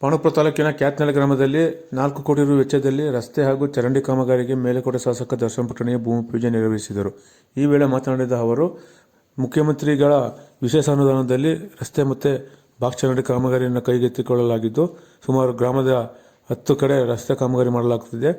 ಪಾಂಡವಪುರ ತಾಲೂಕಿನ ಕ್ಯಾತ್ನಳ್ಳಿ ಗ್ರಾಮದಲ್ಲಿ 4 ಕೋಟಿ ರು ವೆಚ್ಚದಲ್ಲಿ ರಸ್ತೆ ಹಾಗೂ ಚರಂಡಿ ಕಾಮಗಾರಿಗೆ ಮೇಲುಕೋಟೆ ಶಾಸಕ ದರ್ಶನ್ ಪುಟ್ಟಣ್ಣಯ್ಯ ಭೂಮಿ ಪೂಜೆ ನೆರವೇರಿಸಿದರು. ಈ ವೇಳೆ ಮಾತನಾಡಿದ ಅವರು, ಮುಖ್ಯಮಂತ್ರಿಗಳ ವಿಶೇಷ ಅನುದಾನದಲ್ಲಿ ರಸ್ತೆ ಮತ್ತು ಬಾಕ್ಸ್ ಚರಂಡಿ ಕಾಮಗಾರಿಯನ್ನು ಕೈಗೆತ್ತಿಕೊಳ್ಳಲಾಗಿದ್ದು, ಸುಮಾರು ಗ್ರಾಮದ 10 ಕಡೆ ರಸ್ತೆ ಕಾಮಗಾರಿ ಮಾಡಲಾಗುತ್ತಿದೆ.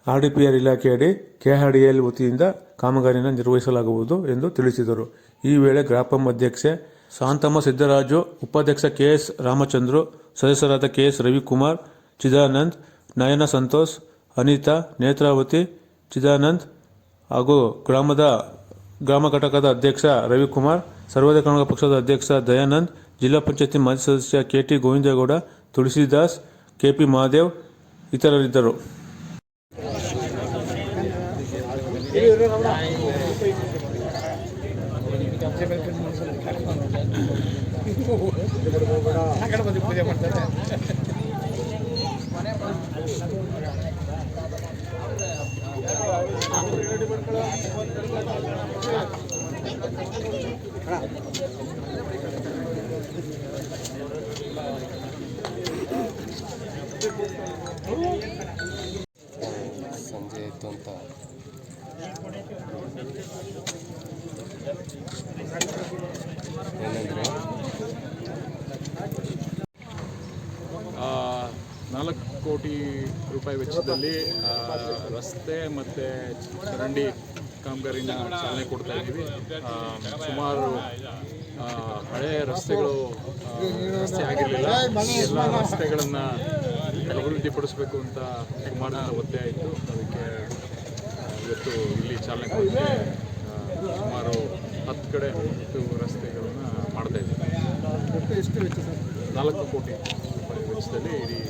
RDPR ಇಲಾಖೆಯಡಿ KRDL ವತಿಯಿಂದ ಕಾಮಗಾರಿಯನ್ನು ನಿರ್ವಹಿಸಲಾಗುವುದು ಎಂದು ತಿಳಿಸಿದರು. ಈ ವೇಳೆ ಗ್ರಾಪಂ ಅಧ್ಯಕ್ಷೆ ಶಾಂತಮ್ಮ ಸಿದ್ದರಾಜು, ಉಪಾಧ್ಯಕ್ಷ KS ರಾಮಚಂದ್ರು, ಸದಸ್ಯರಾದ KS ರವಿಕುಮಾರ್, ಚಿದಾನಂದ್, ನಯನ ಸಂತೋಷ್, ಅನಿತಾ, ನೇತ್ರಾವತಿ, ಚಿದಾನಂದ್ ಹಾಗೂ ಗ್ರಾಮ ಘಟಕದ ಅಧ್ಯಕ್ಷ ರವಿಕುಮಾರ್, ಸರ್ವೋದಯ ಕನ್ನಡ ಪಕ್ಷದ ಅಧ್ಯಕ್ಷ ದಯಾನಂದ್, ಜಿಲ್ಲಾ ಪಂಚಾಯತಿ ಮಾಜಿ ಸದಸ್ಯ KT ಗೋವಿಂದೇಗೌಡ, ತುಳಸಿದಾಸ್, KP ಮಹಾದೇವ್ ಇತರರಿದ್ದರು. ಸಂಜೆ ಇತ್ತು ಅಂತ ಏನಂದರೆ 4 ಕೋಟಿ ರೂಪಾಯಿ ವೆಚ್ಚದಲ್ಲಿ ರಸ್ತೆ ಮತ್ತು ಚರಂಡಿ ಕಾಮಗಾರಿನ ಚಾಲನೆ ಕೊಡ್ತಾ ಇದ್ದೀವಿ. ಸುಮಾರು ಹಳೆಯ ರಸ್ತೆಗಳು ರಸ್ತೆ ಆಗಿರಲಿಲ್ಲ. ಎಲ್ಲ ರಸ್ತೆಗಳನ್ನು ಅಭಿವೃದ್ಧಿಪಡಿಸಬೇಕು ಅಂತ ಸುಮಾರು ಒತ್ತಾಯ ಇತ್ತು. ಅದಕ್ಕೆ ಇವತ್ತು ಇಲ್ಲಿ ಚಾಲನೆ ಕೊಟ್ಟು ಸುಮಾರು 10 ಕಡೆ 10 ರಸ್ತೆಗಳನ್ನು ಮಾಡ್ತಾ ಇದ್ದೀವಿ. ಎಷ್ಟು ವೆಚ್ಚ ಸರ್? 4 ಕೋಟಿ ರೂಪಾಯಿ ವೆಚ್ಚದಲ್ಲಿ ಇಡೀ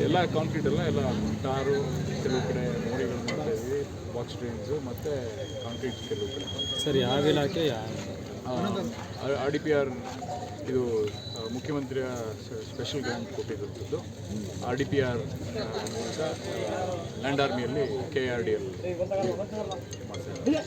ಎಲ್ಲ ಕಾಂಕ್ರೀಟ್ ಎಲ್ಲ ಟಾರು, ಕೆಲವು ಕಡೆ ಮೋರಿಗಳು ಮಾಡ್ತಾ ಇದ್ವಿ, ಬಾಕ್ಸ್ ಡ್ರೈನ್ಸು ಮತ್ತು ಕಾಂಕ್ರೀಟ್ ಕೆಲವು ಕಡೆ. ಸರ್, ಯಾವ ಇಲಾಖೆ? RDPR ಇದು ಮುಖ್ಯಮಂತ್ರಿಯ ಸ್ಪೆಷಲ್ ಗ್ರಾಂಟ್ ಕೊಟ್ಟಿರುವಂಥದ್ದು. RDPR ಮೂಲಕ ಲ್ಯಾಂಡ್ ಆರ್ಮಿಯಲ್ಲಿ KRDL ಮಾಡ್ತಾ ಇದ್ದೀವಿ.